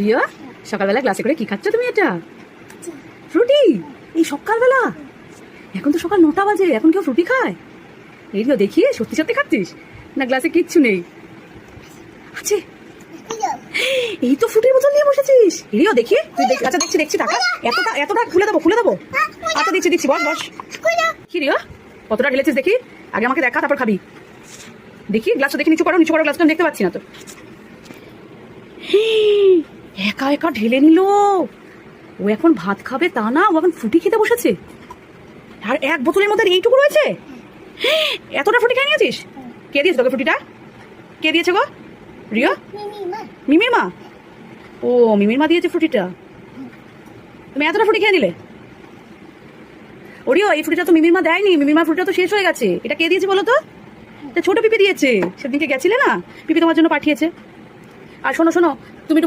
রিয়া, সকালবেলা গ্লাসে করে কি খাচ্ছ তুমি? এটা ফ্রুটি? এই সকালবেলা? এখন তো সকাল 9টা বাজে, এখন কেউ ফ্রুটি খায়? এই রিয়া, দেখি সত্যি সত্যি খাচ্ছিস না? গ্লাসে কিচ্ছু নেই। আছে, এই তো ফ্রুটির বোতল নিয়ে বসেছিস। রিয়া দেখি, তুই দেখ। আচ্ছা দেখছি টাকা এতটা খুলে দেবো। আচ্ছা দিচ্ছি, বস। কি রিয়া, কতটা ঢেলেছিস দেখি? আগে আমাকে দেখা, তারপর খাবি। দেখি গ্লাসটা দেখি, নিচু করো গ্লাসটা, দেখতে পাচ্ছি না তো। একা একা ঢেলে নিল। ও এখন ভাত খাবে তা না, ও এখন ফ্রুটি খেতে বসেছে। আর এক বোতলের মধ্যে এইটুকু রয়েছে। এতটা ফ্রুটি খেয়ে নিয়েছিস? কে দিয়েছে তোকে ফ্রুটিটা? কে দিয়েছে গো রিয়া? মিমির মা। ও, মিমির মা দিয়েছে ফ্রুটিটা। তুমি এতটা ফ্রুটি খেয়ে নিলে? ওরিও, এই ফ্রুটিটা তো মিমির মা দেয়নি। মিমির মা ফ্রুটিটা তো শেষ হয়ে গেছে। এটা কে দিয়েছে বলো তো? ছোট পিপি দিয়েছে। সেদিনকে গেছিলে না, পিপি তোমার জন্য পাঠিয়েছে। আর শোনো, তুমি একটু